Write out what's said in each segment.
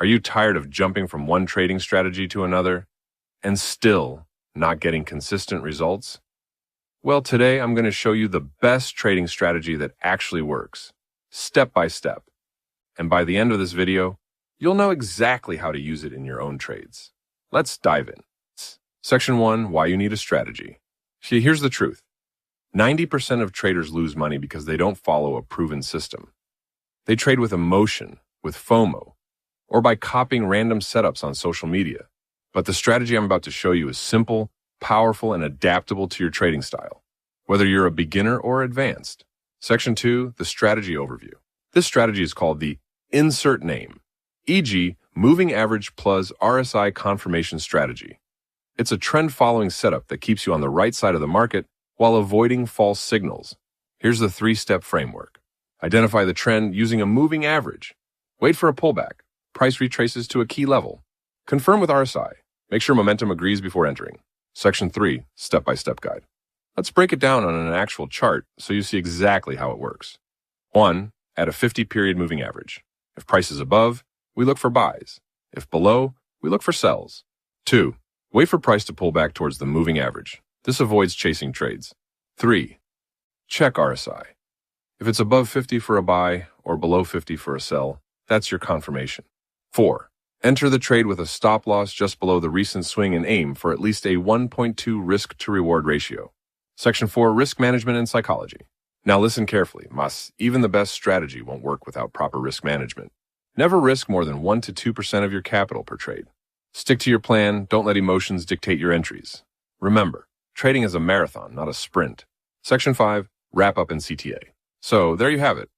Are you tired of jumping from one trading strategy to another and still not getting consistent results? Well, today I'm going to show you the best trading strategy that actually works, step by step. And by the end of this video, you'll know exactly how to use it in your own trades. Let's dive in. Section 1, Why you need a strategy. See, here's the truth. 90% of traders lose money because they don't follow a proven system. They trade with emotion, with FOMO, or by copying random setups on social media. But the strategy I'm about to show you is simple, powerful, and adaptable to your trading style, whether you're a beginner or advanced. Section 2, the strategy overview. This strategy is called the insert name, e.g., moving average plus RSI confirmation strategy. It's a trend-following setup that keeps you on the right side of the market while avoiding false signals. Here's the 3-step framework. Identify the trend using a moving average. Wait for a pullback. Price retraces to a key level. Confirm with RSI. Make sure momentum agrees before entering. Section 3, Step-by-Step Guide. Let's break it down on an actual chart so you see exactly how it works. 1. Add a 50-period moving average. If price is above, we look for buys. If below, we look for sells. 2. Wait for price to pull back towards the moving average. This avoids chasing trades. 3. Check RSI. If it's above 50 for a buy or below 50 for a sell, that's your confirmation. 4. Enter the trade with a stop loss just below the recent swing and aim for at least a 1.2 risk-to-reward ratio. Section 4, Risk Management and Psychology. Now listen carefully, even the best strategy won't work without proper risk management. Never risk more than 1 to 2% of your capital per trade. Stick to your plan, don't let emotions dictate your entries. Remember, trading is a marathon, not a sprint. Section 5, Wrap Up and CTA. So, there you have it.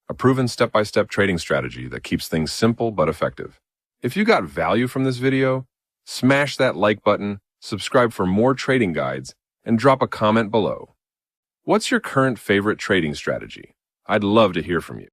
A proven step-by-step trading strategy that keeps things simple but effective. If you got value from this video, smash that like button, subscribe for more trading guides, and drop a comment below. What's your current favorite trading strategy? I'd love to hear from you.